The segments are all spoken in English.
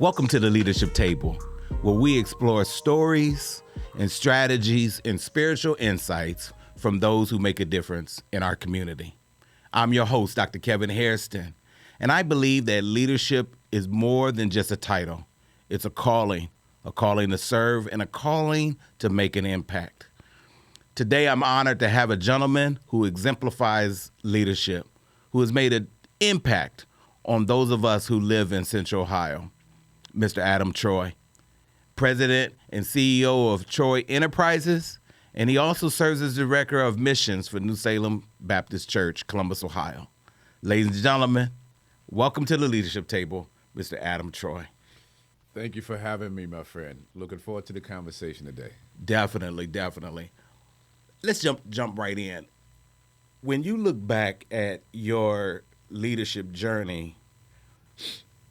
Welcome to the Leadership Table, where we explore stories and strategies and spiritual insights from those who make a difference in our community. I'm your host, Dr. Kevin Hairston, and I believe that leadership is more than just a title. It's a calling to serve, and a calling to make an impact. Today, I'm honored to have a gentleman who exemplifies leadership, who has made an impact on those of us who live in Central Ohio. Mr. Adam Troy, President and CEO of Troy Enterprises, and he also serves as Director of Missions for New Salem Baptist Church, Columbus, Ohio. Ladies and gentlemen, welcome to the Leadership Table, Mr. Adam Troy. Thank you for having me, my friend. Looking forward to the conversation today. Definitely. Let's jump right in. When you look back at your leadership journey,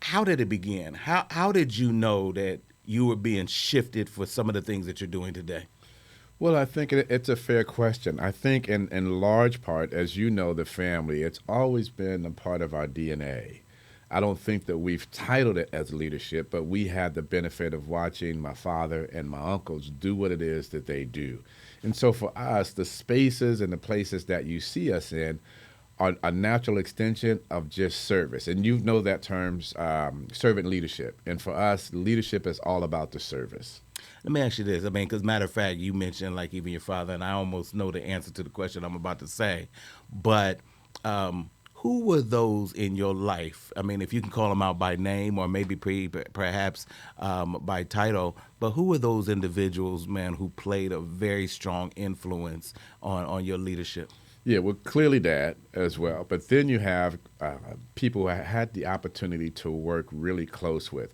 how did it begin? How did you know that you were being shifted for some of the things that you're doing today? Well, I think it's a fair question. I think in large part, as you know, the family, it's always been a part of our DNA. I don't think that we've titled it as leadership, but we had the benefit of watching my father and my uncles do what it is that they do. And so for us, the spaces and the places that you see us in are a natural extension of just service. And you know that term's servant leadership. And for us, leadership is all about the service. Let me ask you this. Because matter of fact, you mentioned like even your father, and I almost know the answer to the question I'm about to say. But who were those in your life? If you can call them out by name or maybe perhaps by title, but who were those individuals, man, who played a very strong influence on your leadership? Yeah, well, clearly Dad as well. But then you have people who I had the opportunity to work really close with.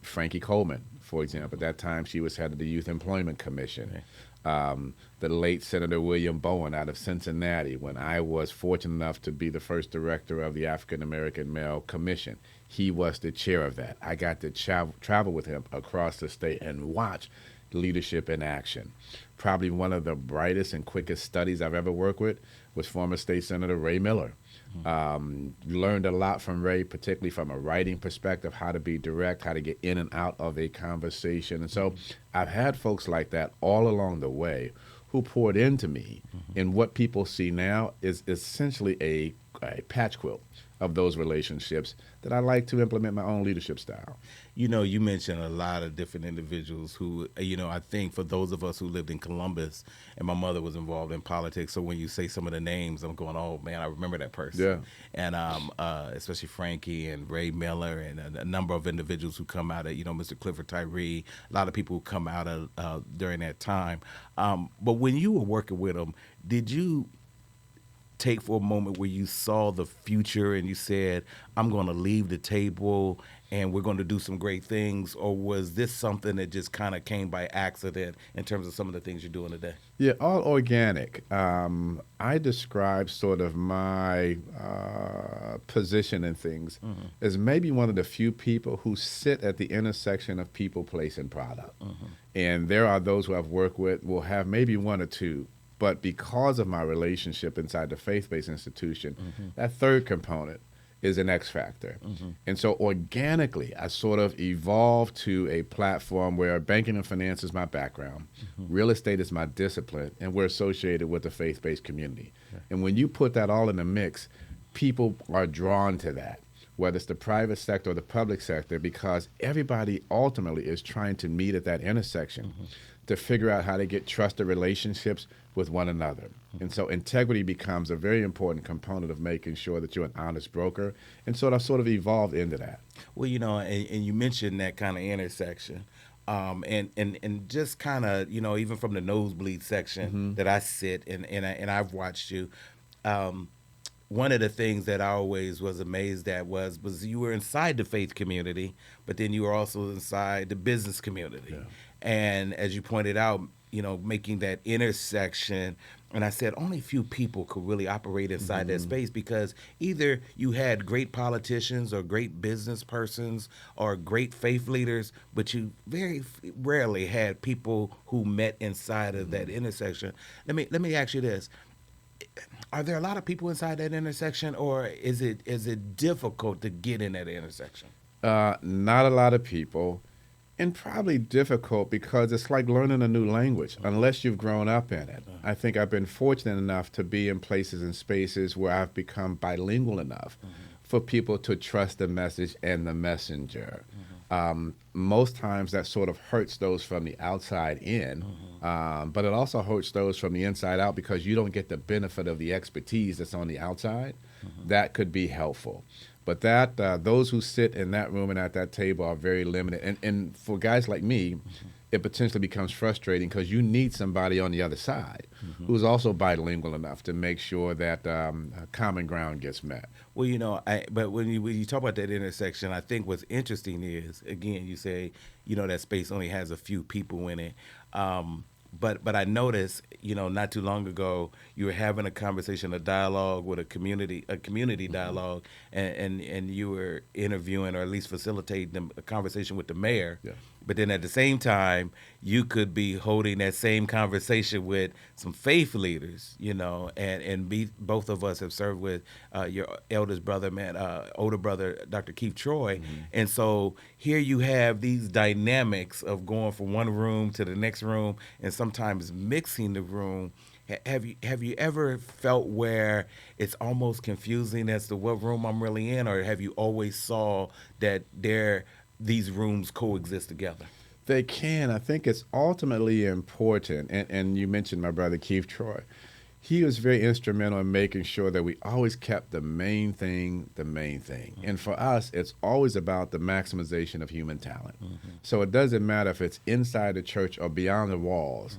Frankie Coleman, for example. At that time, she was head of the Youth Employment Commission. The late Senator William Bowen out of Cincinnati, when I was fortunate enough to be the first director of the African American Male Commission. He was the chair of that. I got to travel with him across the state and watch leadership in action. Probably one of the brightest and quickest studies I've ever worked with was former State Senator Ray Miller. Learned a lot from Ray, particularly from a writing perspective, how to be direct, how to get in and out of a conversation. And so I've had folks like that all along the way who poured into me. And what people see now is essentially a patch quilt of those relationships that I like to implement my own leadership style. You mentioned a lot of different individuals who, I think for those of us who lived in Columbus, and my mother was involved in politics, so when you say some of the names, I'm going, oh, man, I remember that person. Yeah. And especially Frankie and Ray Miller and a number of individuals who come out of, Mr. Clifford Tyree, a lot of people who come out of during that time. But when you were working with them, did you take for a moment where you saw the future and you said, I'm going to leave the table and we're going to do some great things? Or was this something that just kind of came by accident in terms of some of the things you're doing today? Yeah, all organic. I describe sort of my position in things as maybe one of the few people who sit at the intersection of people, place, and product. And there are those who I've worked with will have maybe one or two. But because of my relationship inside the faith-based institution, that third component is an X factor. And so organically, I sort of evolved to a platform where banking and finance is my background, real estate is my discipline, and we're associated with the faith-based community. And when you put that all in the mix, people are drawn to that, whether it's the private sector or the public sector, because everybody ultimately is trying to meet at that intersection to figure out how to get trusted relationships with one another. And so integrity becomes a very important component of making sure that you're an honest broker. And so I've sort of evolved into that. Well, and you mentioned that kind of intersection. And just kind of, even from the nosebleed section that I sit and I've watched you, one of the things that I always was amazed at was you were inside the faith community, but then you were also inside the business community. Yeah. And as you pointed out, making that intersection. And I said only a few people could really operate inside that space, because either you had great politicians or great business persons or great faith leaders, but you very rarely had people who met inside of that intersection. Let me ask you this. Are there a lot of people inside that intersection, or is it difficult to get in that intersection? Not a lot of people, and probably difficult because it's like learning a new language unless you've grown up in it. I think I've been fortunate enough to be in places and spaces where I've become bilingual enough for people to trust the message and the messenger. Most times that sort of hurts those from the outside in, but it also hurts those from the inside out because you don't get the benefit of the expertise that's on the outside. That could be helpful. But that those who sit in that room and at that table are very limited. And for guys like me, it potentially becomes frustrating because you need somebody on the other side who's also bilingual enough to make sure that common ground gets met. Well, but when you talk about that intersection, I think what's interesting is, again, you say, that space only has a few people in it. But I noticed, not too long ago, you were having a conversation, a dialogue with a community dialogue, and you were interviewing or at least facilitating a conversation with the mayor. Yeah. But then at the same time, you could be holding that same conversation with some faith leaders, both of us have served with your eldest brother, older brother, Dr. Keith Troy. And so here you have these dynamics of going from one room to the next room and sometimes mixing the room. Have you ever felt where it's almost confusing as to what room I'm really in, or have you always saw that these rooms coexist together? They can. I think it's ultimately important. And you mentioned my brother Keith Troy. He was very instrumental in making sure that we always kept the main thing the main thing. And for us, it's always about the maximization of human talent. So it doesn't matter if it's inside the church or beyond the walls.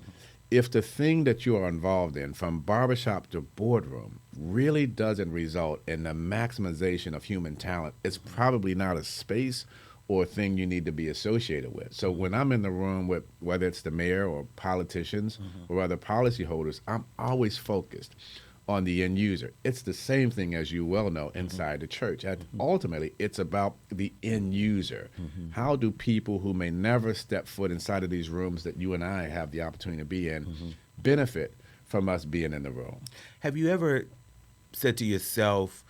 If the thing that you are involved in, from barbershop to boardroom, really doesn't result in the maximization of human talent, it's probably not a space or a thing you need to be associated with. So when I'm in the room with, whether it's the mayor or politicians or other policyholders, I'm always focused on the end user. It's the same thing, as you well know, inside the church. Ultimately, it's about the end user. How do people who may never step foot inside of these rooms that you and I have the opportunity to be in benefit from us being in the room? Have you ever said to yourself,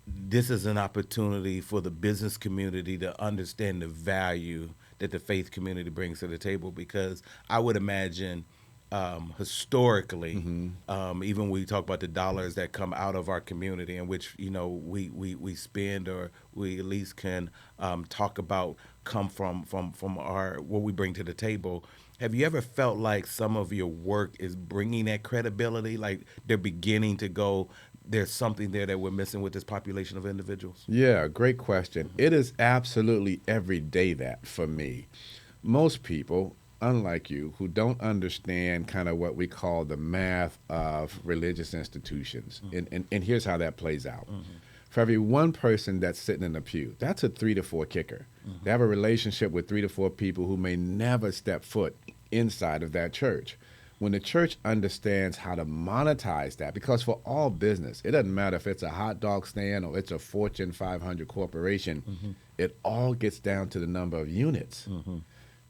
this is an opportunity for the business community to understand the value that the faith community brings to the table? Because I would imagine historically, even when we talk about the dollars that come out of our community, in which we spend, or we at least can talk about, come from our what we bring to the table. Have you ever felt like some of your work is bringing that credibility, like they're beginning to go, there's something there that we're missing with this population of individuals? Yeah, great question. It is absolutely every day that for me. Most people, unlike you, who don't understand kind of what we call the math of religious institutions, and here's how that plays out. For every one person that's sitting in the pew, that's a 3 to 4 kicker. They have a relationship with 3 to 4 people who may never step foot inside of that church. When the church understands how to monetize that, because for all business, it doesn't matter if it's a hot dog stand or it's a Fortune 500 corporation, it all gets down to the number of units.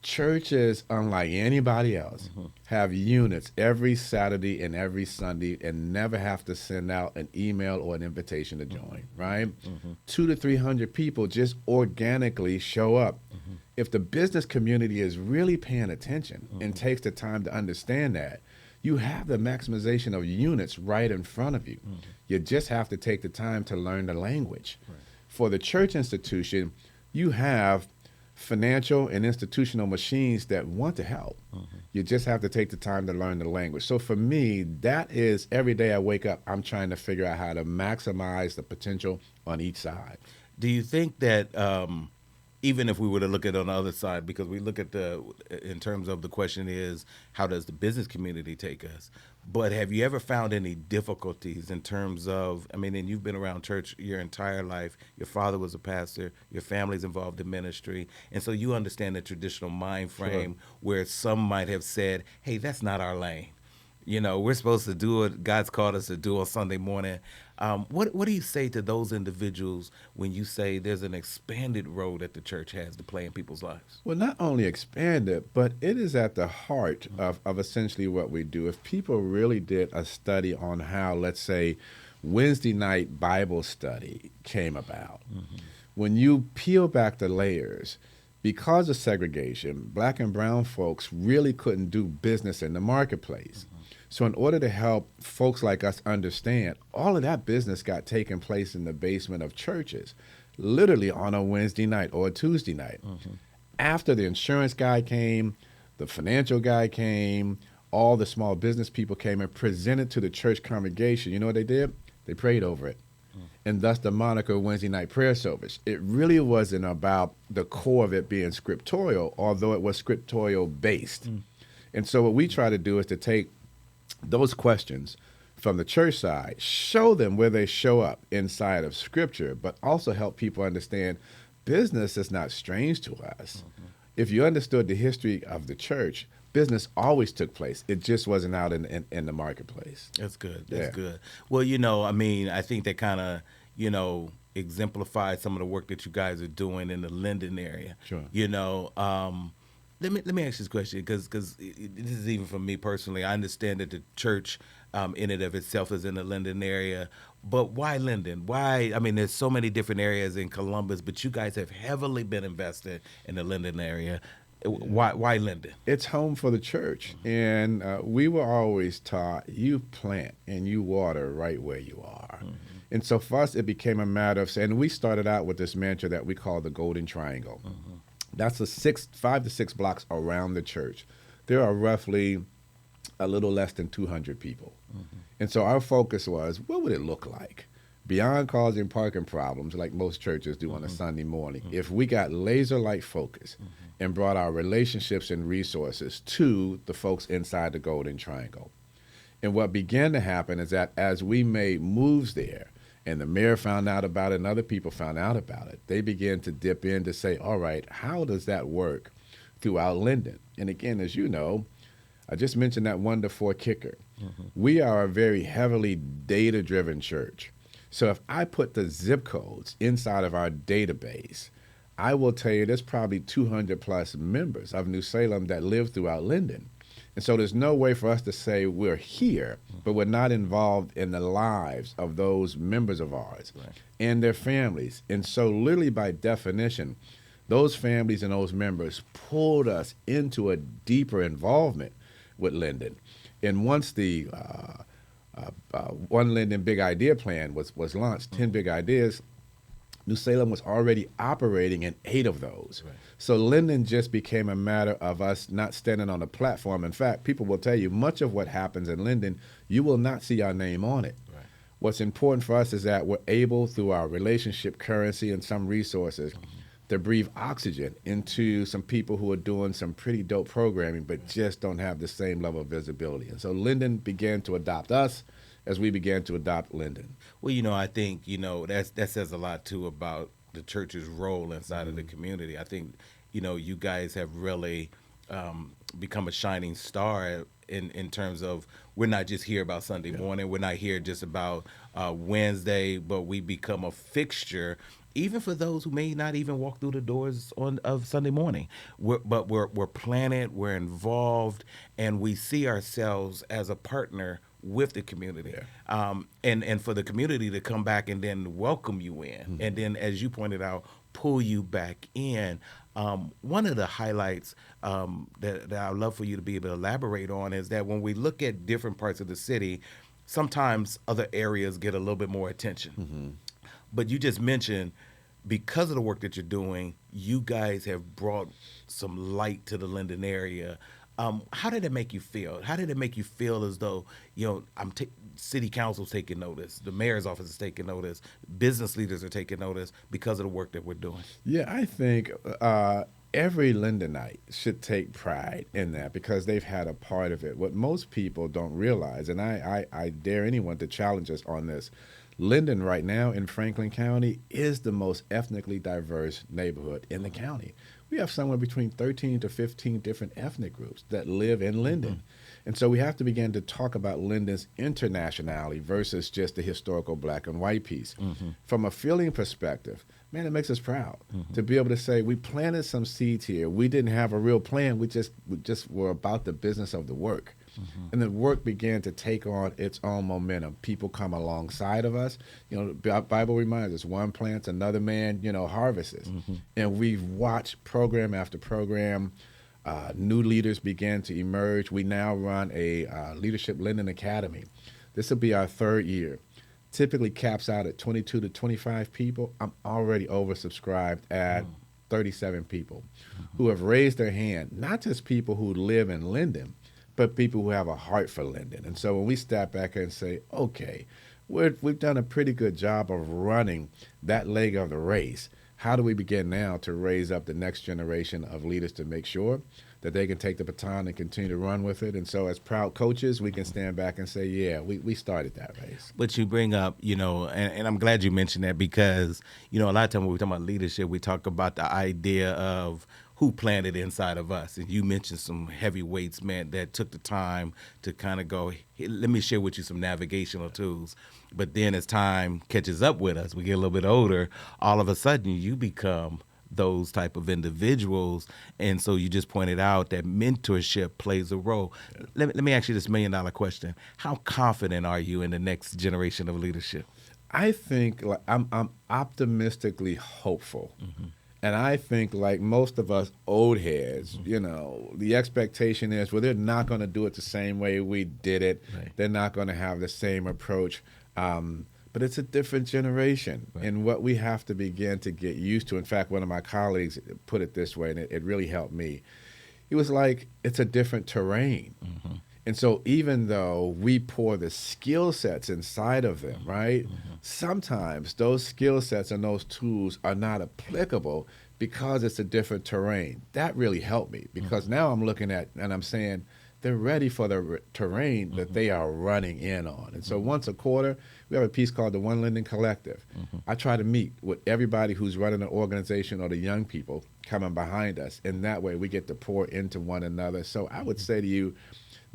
Churches, unlike anybody else, have units every Saturday and every Sunday and never have to send out an email or an invitation to join, right? 200 to 300 people just organically show up. If the business community is really paying attention and takes the time to understand that, you have the maximization of units right in front of you. You just have to take the time to learn the language. For the church institution, you have financial and institutional machines that want to help. You just have to take the time to learn the language. So for me, that is every day I wake up, I'm trying to figure out how to maximize the potential on each side. Do you think that even if we were to look at it on the other side, because we look at in terms of the question is, how does the business community take us? But have you ever found any difficulties in terms of, and you've been around church your entire life, your father was a pastor, your family's involved in ministry, and so you understand the traditional mind frame where some might have said, hey, that's not our lane. We're supposed to do what God's called us to do on Sunday morning. What do you say to those individuals when you say there's an expanded role that the church has to play in people's lives? Well, not only expanded, but it is at the heart of essentially what we do. If people really did a study on how, let's say, Wednesday night Bible study came about, when you peel back the layers, because of segregation, black and brown folks really couldn't do business in the marketplace. So in order to help folks like us understand, all of that business got taken place in the basement of churches, literally on a Wednesday night or a Tuesday night. After the insurance guy came, the financial guy came, all the small business people came and presented to the church congregation. You know what they did? They prayed over it. And thus the moniker Wednesday night prayer service. It really wasn't about the core of it being scriptorial, although it was scriptorial based. And so what we try to do is to take those questions from the church side, show them where they show up inside of Scripture, but also help people understand business is not strange to us. If you understood the history of the church, business always took place. It just wasn't out in the marketplace. That's good. That's good. Well, I think that kind of, exemplifies some of the work that you guys are doing in the Linden area. Sure. Let me ask this question because this is even for me personally. I understand that the church in and of itself is in the Linden area, but why Linden? Why? I mean, there's so many different areas in Columbus, but you guys have heavily been invested in the Linden area. Why Linden? It's home for the church, and we were always taught you plant and you water right where you are. And so for us, it became a matter of saying, we started out with this mantra that we call the Golden Triangle. That's 5 to 6 blocks around the church. There are roughly a little less than 200 people. And so our focus was, what would it look like? Beyond causing parking problems, like most churches do on a Sunday morning, if we got laser-like focus and brought our relationships and resources to the folks inside the Golden Triangle. And what began to happen is that as we made moves there, and the mayor found out about it and other people found out about it, they began to dip in to say, all right, how does that work throughout Linden? And again, as you know, I just mentioned that 1 to 4 kicker. We are a very heavily data-driven church. So if I put the zip codes inside of our database, I will tell you there's probably 200 plus members of New Salem that live throughout Linden. And so there's no way for us to say we're here, but we're not involved in the lives of those members of ours and their families. And so literally by definition, those families and those members pulled us into a deeper involvement with Linden. And once the One Linden Big Idea Plan was launched, 10 big ideas, New Salem was already operating in 8 of those. So Linden just became a matter of us not standing on a platform. In fact, people will tell you much of what happens in Linden, you will not see our name on it. What's important for us is that we're able, through our relationship currency and some resources, to breathe oxygen into some people who are doing some pretty dope programming, but just don't have the same level of visibility. And so Linden began to adopt us as we began to adopt Linden. Well, I think, that says a lot, too, about the church's role inside of the community. I think, you guys have really become a shining star in terms of we're not just here about Sunday morning. We're not here just about Wednesday, but we become a fixture even for those who may not even walk through the doors of Sunday morning. We're planted, we're involved, and we see ourselves as a partner with the community, and for the community to come back and then welcome you in, and then, as you pointed out, pull you back in. One of the highlights that I'd love for you to be able to elaborate on is that when we look at different parts of the city, sometimes other areas get a little bit more attention. But you just mentioned, because of the work that you're doing, you guys have brought some light to the Linden area. How did it make you feel? How did it make you feel as though, city council's taking notice, the mayor's office is taking notice, business leaders are taking notice because of the work that we're doing? Yeah, I think every Lindenite should take pride in that because they've had a part of it. What most people don't realize, and I dare anyone to challenge us on this, Linden right now in Franklin County is the most ethnically diverse neighborhood in the county. We have somewhere between 13 to 15 different ethnic groups that live in Linden. And so we have to begin to talk about Linden's internationality versus just the historical black and white piece. From a feeling perspective, man, it makes us proud to be able to say we planted some seeds here. We didn't have a real plan. We just were about the business of the work. And the work began to take on its own momentum. People come alongside of us. The Bible reminds us, one plants, another man, harvests. And we've watched program after program. New leaders began to emerge. We now run a leadership Linden Academy. This will be our third year. Typically caps out at 22 to 25 people. I'm already oversubscribed at 37 people who have raised their hand, not just people who live in Linden, but people who have a heart for Linden. And so when we step back and say, okay, we've done a pretty good job of running that leg of the race, how do we begin now to raise up the next generation of leaders to make sure that they can take the baton and continue to run with it? And so as proud coaches, we can stand back and say, yeah, we started that race. But you bring up, and I'm glad you mentioned that because, a lot of times when we talk about leadership, we talk about the idea of who planted inside of us. And you mentioned some heavyweights, man, that took the time to kind of go, hey, let me share with you some navigational tools. But then as time catches up with us, we get a little bit older, all of a sudden you become those type of individuals. And so you just pointed out that mentorship plays a role. Yeah. Let me ask you this $1 million question. How confident are you in the next generation of leadership? I think I'm optimistically hopeful. And I think, like most of us old heads, the expectation is, well, they're not going to do it the same way we did it. Right. They're not going to have the same approach. But it's a different generation. Right. And what we have to begin to get used to. In fact, one of my colleagues put it this way, and it really helped me. He was like, it's a different terrain. And so even though we pour the skill sets inside of them, right, sometimes those skill sets and those tools are not applicable because it's a different terrain. That really helped me because now I'm looking at and I'm saying they're ready for the terrain that they are running in on. And so once a quarter, we have a piece called the One Linden Collective. I try to meet with everybody who's running an organization or the young people coming behind us. And that way we get to pour into one another. So I would say to you,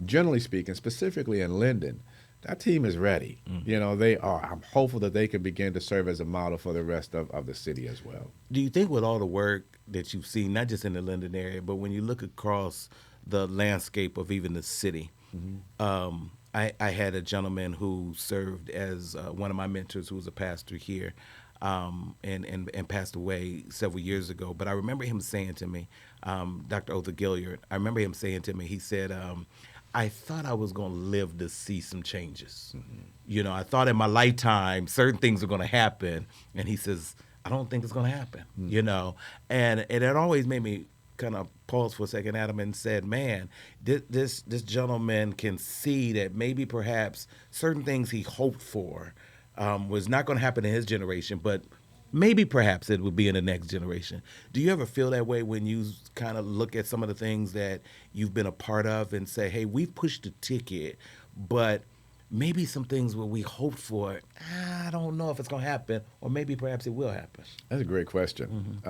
generally speaking, specifically in Linden, that team is ready. They are. I'm hopeful that they can begin to serve as a model for the rest of the city as well. Do you think with all the work that you've seen, not just in the Linden area, but when you look across the landscape of even the city, I had a gentleman who served as one of my mentors who was a pastor here and passed away several years ago. But I remember him saying to me, Dr. Otha Gilliard, I remember him saying to me, he said, I thought I was going to live to see some changes. I thought in my lifetime certain things were going to happen. And he says, I don't think it's going to happen, And it always made me kind of pause for a second, Adam, and said, man, this gentleman can see that maybe perhaps certain things he hoped for was not going to happen in his generation, but maybe perhaps it would be in the next generation. Do you ever feel that way when you kind of look at some of the things that you've been a part of and say, hey, we've pushed the ticket, but maybe some things where we hoped for, I don't know if it's going to happen, or maybe perhaps it will happen? That's a great question.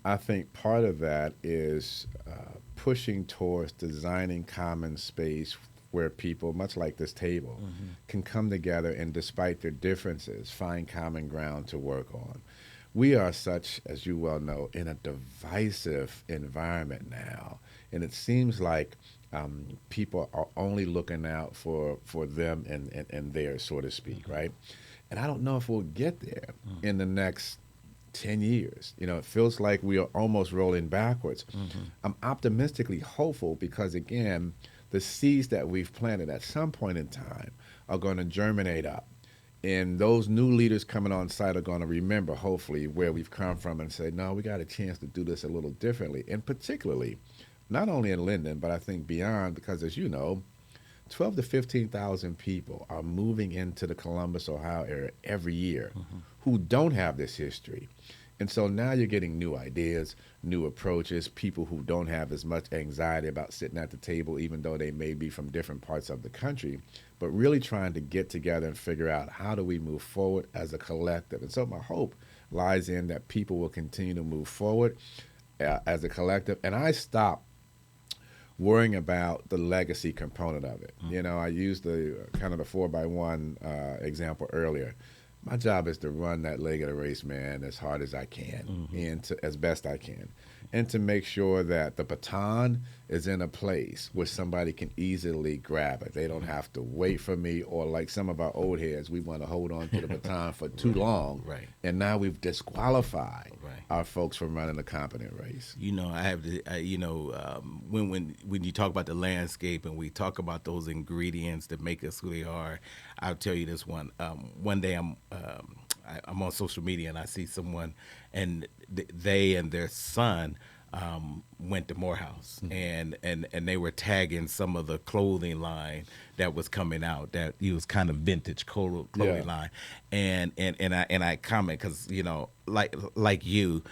I think part of that is pushing towards designing common space where people, much like this table, can come together and despite their differences, find common ground to work on. We are such, as you well know, in a divisive environment now, and it seems like people are only looking out for them and theirs, so to speak, right? And I don't know if we'll get there in the next 10 years. It feels like we are almost rolling backwards. I'm optimistically hopeful because, again, the seeds that we've planted at some point in time are going to germinate up. And those new leaders coming on site are going to remember, hopefully, where we've come from and say, no, we got a chance to do this a little differently. And particularly, not only in Linden, but I think beyond, because as you know, 12 to 15,000 people are moving into the Columbus, Ohio area every year who don't have this history. And so now you're getting new ideas, new approaches, people who don't have as much anxiety about sitting at the table, even though they may be from different parts of the country, but really trying to get together and figure out how do we move forward as a collective. And so my hope lies in that people will continue to move forward as a collective. And I stop worrying about the legacy component of it. I used the kind of the 4x1 example earlier. My job is to run that leg of the race, man, as hard as I can and as best I can. and to make sure that the baton is in a place where somebody can easily grab it. They don't have to wait for me, or like some of our old heads, we want to hold on to the baton for too long, Right. and now we've disqualified Right. our folks from running a competent race. You know, I have to. When you talk about the landscape and we talk about those ingredients that make us who they are, I'll tell you this one. One day I'm on social media and I see someone, and they and their son went to Morehouse, and they were tagging some of the clothing line that was coming out, that it was kind of vintage clothing line, and I comment because like you.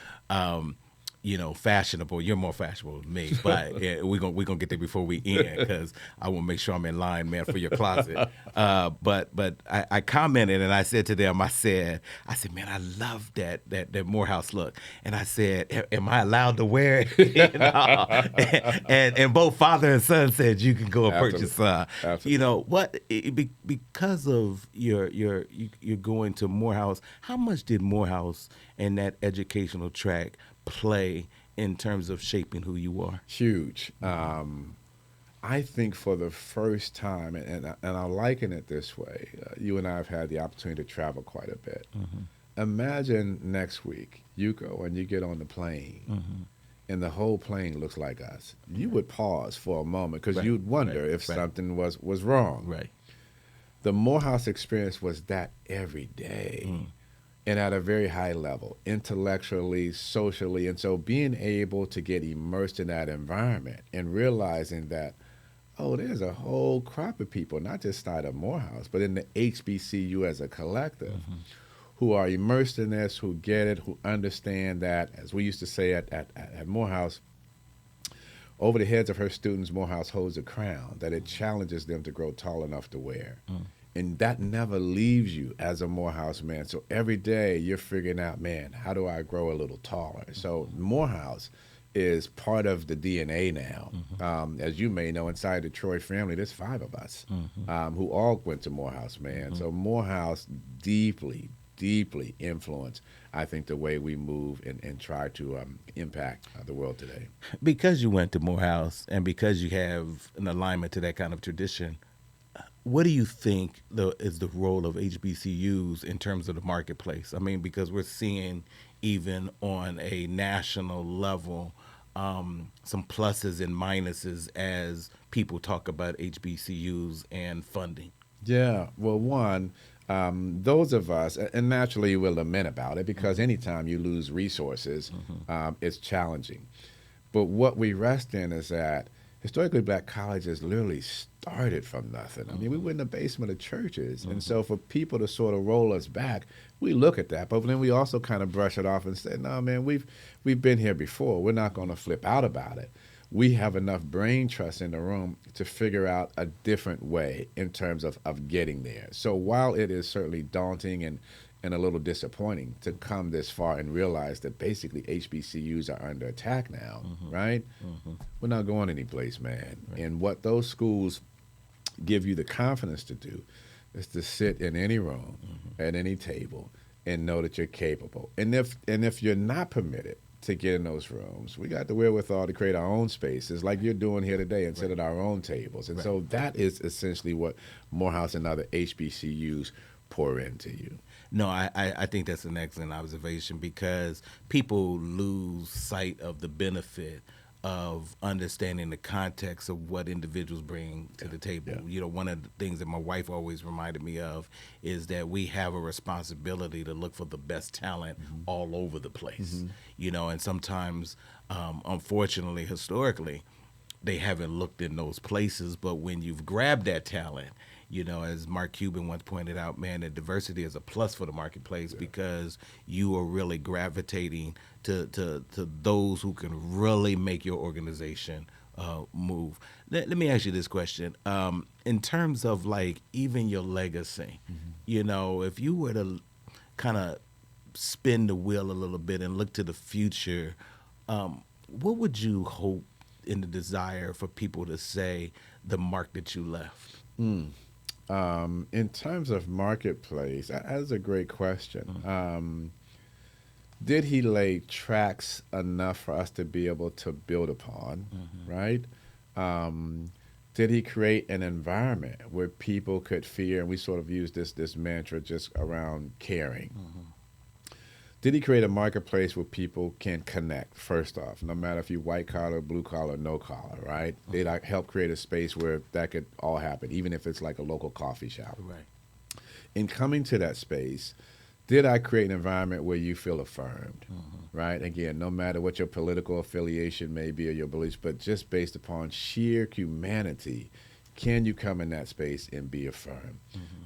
Fashionable. You're more fashionable than me, but we're gonna get there before we end, because I want to make sure I'm in line, man, for your closet. But I commented and I said to them, I said, man, I love that Morehouse look, and I said, am I allowed to wear it? And both father and son said you can go and purchase. Because of you're going to Morehouse. How much did Morehouse and that educational track play in terms of shaping who you are? Huge. I think for the first time, and I'll liken it this way, you and I have had the opportunity to travel quite a bit. Imagine next week you go and you get on the plane, and the whole plane looks like us. You would pause for a moment because you'd wonder if something was wrong. Right. The Morehouse experience was that every day. And at a very high level, intellectually, socially. And so being able to get immersed in that environment and realizing that, oh, there's a whole crop of people, not just out of Morehouse, but in the HBCU as a collective, who are immersed in this, who get it, who understand that, as we used to say at Morehouse, over the heads of her students, Morehouse holds a crown, that it challenges them to grow tall enough to wear. And that never leaves you as a Morehouse man. So every day you're figuring out, man, how do I grow a little taller? So Morehouse is part of the DNA now. As you may know, inside the Troy family, there's 5 of us who all went to Morehouse, man. So Morehouse deeply, deeply influenced, I think, the way we move and try to impact the world today. Because you went to Morehouse and because you have an alignment to that kind of tradition, what do you think is the role of HBCUs in terms of the marketplace? I mean, because we're seeing even on a national level some pluses and minuses as people talk about HBCUs and funding. Yeah, well, one, those of us, and naturally we'll lament about it because anytime you lose resources, it's challenging. But what we rest in is that historically black colleges literally started from nothing. I mean, we were in the basement of churches. And so for people to sort of roll us back, we look at that, but then we also kind of brush it off and say, no, man, we've been here before. We're not going to flip out about it. We have enough brain trust in the room to figure out a different way in terms of getting there. So while it is certainly daunting and a little disappointing to come this far and realize that basically HBCUs are under attack now, right? We're not going anyplace, man. Right. And what those schools give you the confidence to do is to sit in any room, at any table, and know that you're capable. And if you're not permitted to get in those rooms, we got the wherewithal to create our own spaces like you're doing here today and sit at our own tables. And so that is essentially what Morehouse and other HBCUs pour into you. No, I think that's an excellent observation because people lose sight of the benefit of understanding the context of what individuals bring to the table. Yeah. You know, one of the things that my wife always reminded me of is that we have a responsibility to look for the best talent all over the place. You know, and sometimes, unfortunately, historically, they haven't looked in those places. But when you've grabbed that talent, you know, as Mark Cuban once pointed out, man, that diversity is a plus for the marketplace because you are really gravitating to those who can really make your organization move. Let me ask you this question. In terms of like even your legacy, you know, if you were to kind of spin the wheel a little bit and look to the future, what would you hope in the desire for people to say the mark that you left? In terms of marketplace, that's a great question. Did he lay tracks enough for us to be able to build upon, right? Um, did he create an environment where people could fear, and we sort of use this mantra just around caring. Did he create a marketplace where people can connect, first off, no matter if you white collar, blue collar, no collar, right? Did I help create a space where that could all happen, even if it's like a local coffee shop? Right. In coming to that space, did I create an environment where you feel affirmed, right? Again, no matter what your political affiliation may be or your beliefs, but just based upon sheer humanity, can you come in that space and be affirmed?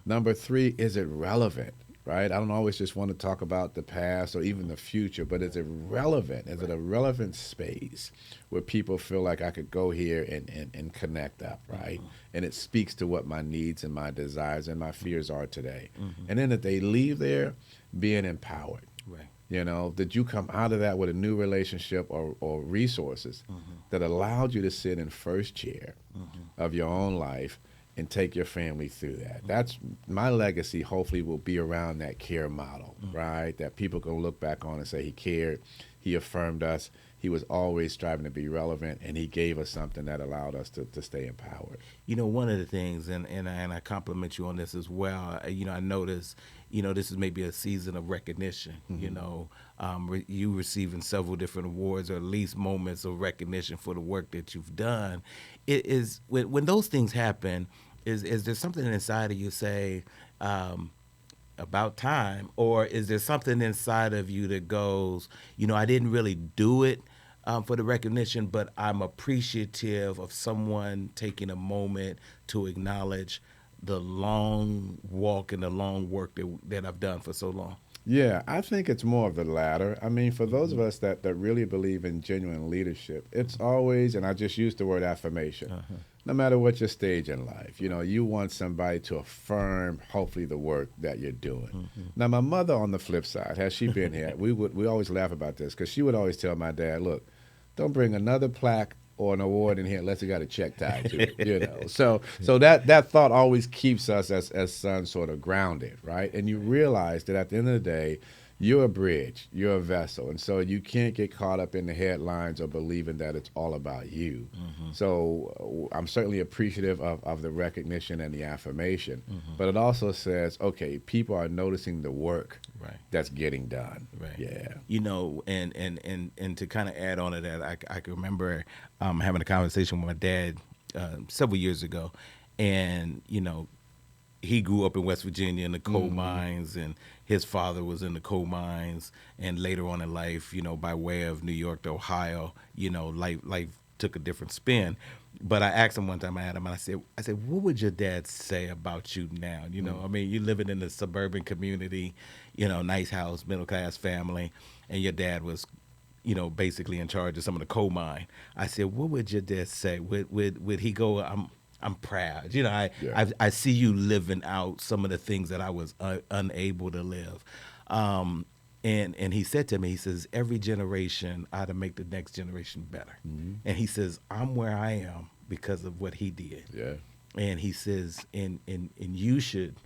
Number three, is it relevant, right? I don't always just want to talk about the past or even the future, but is it relevant? Is it a relevant space where people feel like I could go here and connect up, right? And it speaks to what my needs and my desires and my fears are today. And then if they leave there, being empowered. Right. You know, did you come out of that with a new relationship or resources that allowed you to sit in first chair of your own life and take your family through that? That's my legacy. Hopefully will be around that care model, right? That people can look back on and say he cared, he affirmed us, he was always striving to be relevant, and he gave us something that allowed us to stay empowered. You know, one of the things, and I compliment you on this as well. You know, I notice, you know, this is maybe a season of recognition. You know, you receiving several different awards, or at least moments of recognition for the work that you've done. It is when those things happen. Is there something inside of you say about time, or is there something inside of you that goes, you know, I didn't really do it for the recognition, but I'm appreciative of someone taking a moment to acknowledge the long walk and the long work that I've done for so long? Yeah, I think it's more of the latter. I mean, for those of us that really believe in genuine leadership, it's always, and I just used the word affirmation, no matter what your stage in life, you know, you want somebody to affirm, hopefully, the work that you're doing. Now, my mother, on the flip side, has she been here, we always laugh about this, because she would always tell my dad, look, don't bring another plaque or an award in here unless you got a check tied to it, you know. So that thought always keeps us as sons sort of grounded, right? And you realize that at the end of the day, you're a bridge, you're a vessel, and so you can't get caught up in the headlines or believing that it's all about you. So I'm certainly appreciative of the recognition and the affirmation, but it also says, okay, people are noticing the work that's getting done. Right. Yeah. You know, and to kind of add on to that, I can remember having a conversation with my dad several years ago, and, you know, he grew up in West Virginia in the coal mines, and his father was in the coal mines. And later on in life, you know, by way of New York to Ohio, you know, life took a different spin. But I asked him one time, Adam, and I said, what would your dad say about you now? You know, I mean, you're living in a suburban community, you know, nice house, middle class family, and your dad was, you know, basically in charge of some of the coal mine. I said, what would your dad say? Would he go, I'm proud. You know, I see you living out some of the things that I was unable to live. And he said to me, he says, every generation ought to make the next generation better. And he says, I'm where I am because of what he did. Yeah. And he says, and you should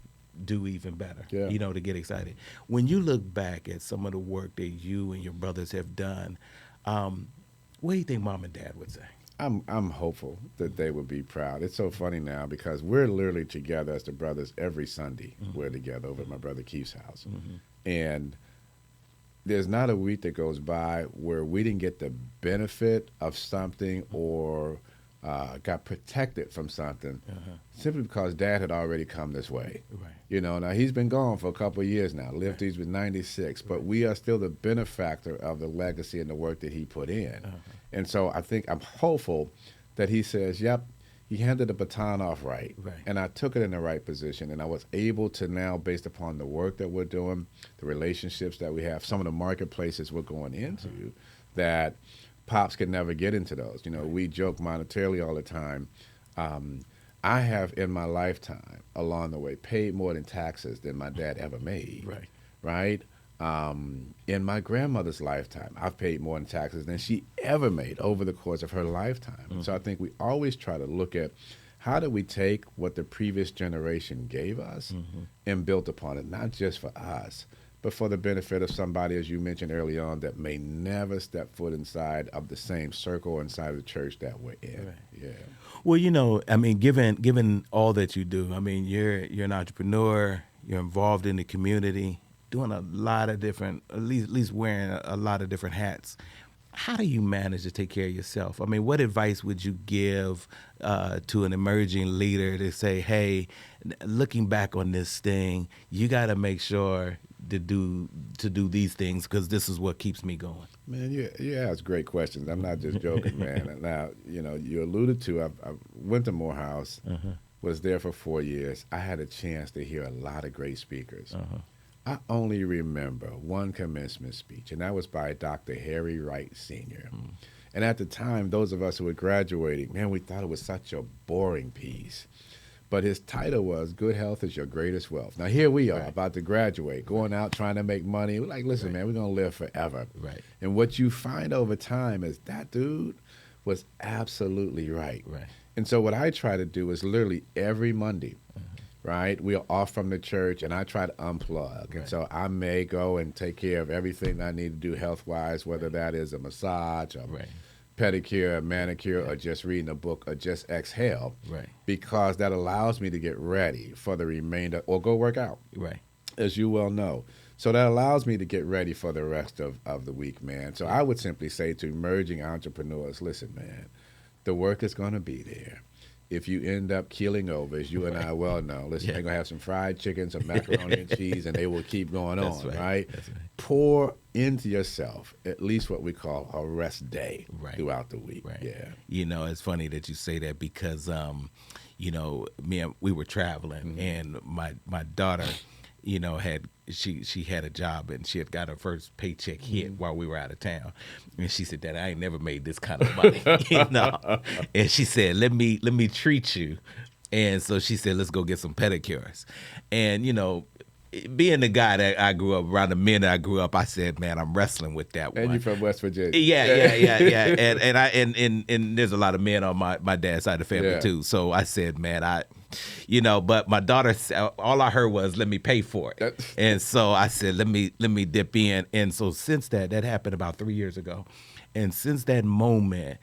do even better, you know, to get excited. When you look back at some of the work that you and your brothers have done, what do you think Mom and Dad would say? I'm hopeful that they would be proud. It's so funny now because we're literally together as the brothers every Sunday. We're together over at my brother Keith's house. And there's not a week that goes by where we didn't get the benefit of something or got protected from something simply because Dad had already come this way. Right. You know, now he's been gone for a couple of years now. Lived these with 96, but we are still the benefactor of the legacy and the work that he put in. And so I think I'm hopeful that he says, yep, he handed the baton off right. And I took it in the right position. And I was able to now, based upon the work that we're doing, the relationships that we have, some of the marketplaces we're going into, that Pops could never get into those. You know, we joke monetarily all the time. I have in my lifetime, along the way, paid more in taxes than my dad ever made. Right? In my grandmother's lifetime, I've paid more in taxes than she ever made over the course of her lifetime. So I think we always try to look at how do we take what the previous generation gave us and built upon it, not just for us, but for the benefit of somebody, as you mentioned early on, that may never step foot inside of the same circle inside of the church that we're in. Right. Yeah. Well, I mean, given all that you do, I mean, you're an entrepreneur, you're involved in the community, doing a lot of different, at least wearing a lot of different hats. How do you manage to take care of yourself? I mean, what advice would you give to an emerging leader to say, hey, looking back on this thing, you got to make sure to do these things because this is what keeps me going? Man, you ask great questions. I'm not just joking, man. Now, you alluded to, I went to Morehouse, was there for 4 years. I had a chance to hear a lot of great speakers. I only remember one commencement speech, and that was by Dr. Harry Wright Sr. And at the time, those of us who were graduating, man, we thought it was such a boring piece. But his title was "Good Health is Your Greatest Wealth." Now, here we are, about to graduate, going out trying to make money. We're like, listen, man, we're going to live forever. Right. And what you find over time is that dude was absolutely right. And so what I try to do is literally every Monday, right? We are off from the church, and I try to unplug. And so I may go and take care of everything I need to do health-wise, whether that is a massage, a pedicure, a manicure, or just reading a book, or just exhale, because that allows me to get ready for the remainder, or go work out, as you well know. So that allows me to get ready for the rest of the week, man. So I would simply say to emerging entrepreneurs, listen, man, the work is going to be there. If you end up keeling over, as you and I well know, listen, they're going to have some fried chicken, some macaroni and cheese, and they will keep going on, right? Pour into yourself at least what we call a rest day throughout the week. Yeah. It's funny that you say that because, we were traveling, and my daughter, she had a job, and she had got her first paycheck hit while we were out of town, and she said, "Dad, I ain't never made this kind of money," And she said, "Let me treat you," and so she said, "Let's go get some pedicures," and being the guy that I grew up around, the men that I grew up, I said, "Man, I'm wrestling with that one." And you're from West Virginia. Yeah. And there's a lot of men on my dad's side of the family too. So I said, man, but my daughter, all I heard was, "Let me pay for it." And so I said, let me dip in. And so since that happened about 3 years ago. And since that moment,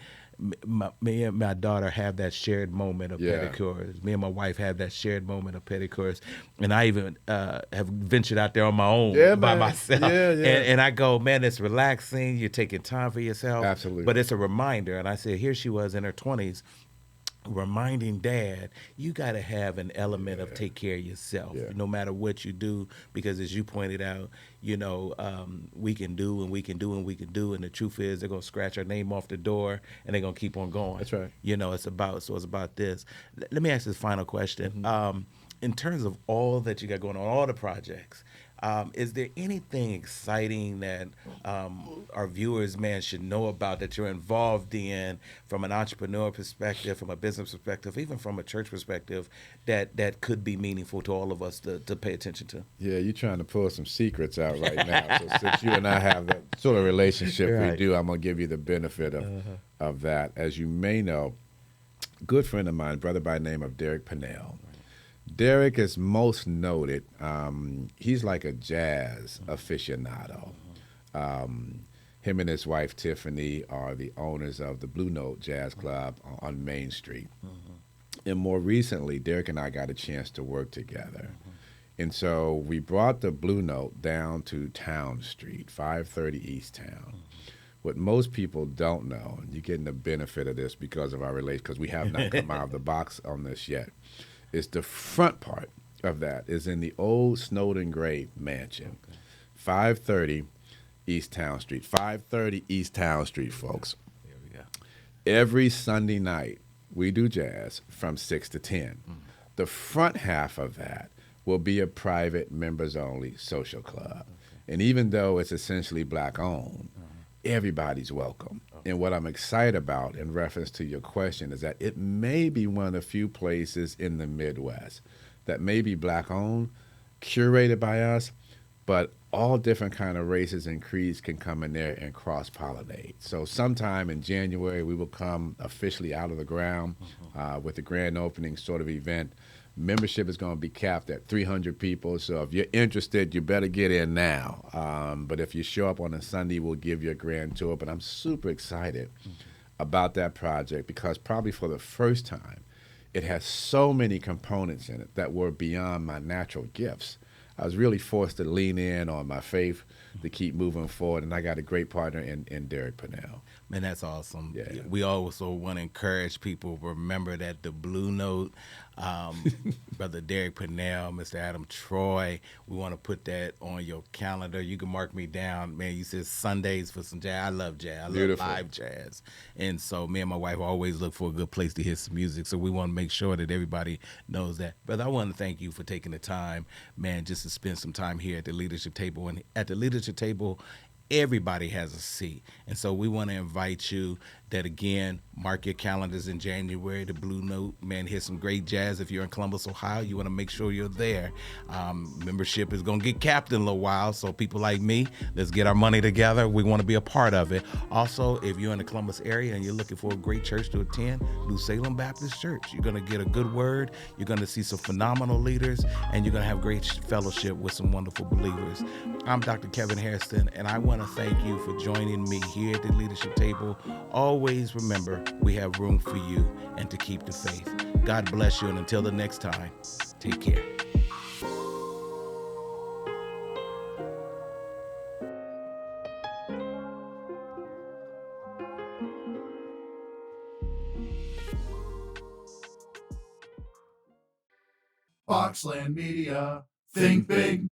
me and my daughter have that shared moment of pedicures. Me and my wife have that shared moment of pedicures. And I even have ventured out there on my own by myself. And I go, man, it's relaxing. You're taking time for yourself. Absolutely. But it's a reminder. And I said, here she was in her 20s, reminding Dad, you got to have an element of take care of yourself, no matter what you do, because as you pointed out, we can do and we can do and we can do, and the truth is they're going to scratch our name off the door and they're going to keep on going. That's right. It's about this. Let me ask this final question. In terms of all that you got going on, all the projects, is there anything exciting that our viewers, man, should know about that you're involved in from an entrepreneur perspective, from a business perspective, even from a church perspective, that could be meaningful to all of us to pay attention to? Yeah, you're trying to pull some secrets out right now. So since you and I have that sort of relationship we do, I'm going to give you the benefit of that. As you may know, good friend of mine, brother by the name of Derek Pennell. Derek is most noted. He's like a jazz aficionado. Him and his wife, Tiffany, are the owners of the Blue Note Jazz Club on Main Street. And more recently, Derek and I got a chance to work together. And so we brought the Blue Note down to Town Street, 530 East Town. What most people don't know, and you're getting the benefit of this because of our relationship, because we have not come out of the box on this yet, is the front part of that is in the old Snowden Gray mansion, 530 East Town Street. 530 East Town Street, folks. There we go. Every Sunday night, we do jazz from 6 to 10. The front half of that will be a private members-only social club. And even though it's essentially black-owned, everybody's welcome. And what I'm excited about in reference to your question is that it may be one of the few places in the Midwest that may be black-owned, curated by us, but all different kind of races and creeds can come in there and cross-pollinate. So sometime in January, we will come officially out of the ground with the grand opening sort of event. Membership is going to be capped at 300 people. So if you're interested, you better get in now. But if you show up on a Sunday, we'll give you a grand tour. But I'm super excited about that project because probably for the first time, it has so many components in it that were beyond my natural gifts. I was really forced to lean in on my faith to keep moving forward, and I got a great partner in Derek Purnell. Man, that's awesome. Yeah. We also want to encourage people, remember that the Blue Note, Brother Derek Purnell, Mr. Adam Troy, we want to put that on your calendar. You can mark me down. Man, you said Sundays for some jazz. I love jazz. I love Beautiful. live jazz. And so me and my wife always look for a good place to hear some music. So we want to make sure that everybody knows that. Brother, I want to thank you for taking the time, man, just to spend some time here at the leadership table. And at the leadership table, everybody has a seat. And so we want to invite you that, again, mark your calendars in January, the Blue Note. Man, here's some great jazz. If you're in Columbus, Ohio, you want to make sure you're there. Membership is going to get capped in a little while, so people like me, let's get our money together. We want to be a part of it. Also, if you're in the Columbus area and you're looking for a great church to attend, New Salem Baptist Church. You're going to get a good word. You're going to see some phenomenal leaders, and you're going to have great fellowship with some wonderful believers. I'm Dr. Kevin Hairston, and I want to thank you for joining me here at the leadership table. Always remember, we have room for you and to keep the faith. God bless you, and until the next time, take care. Boxland Media. Think big,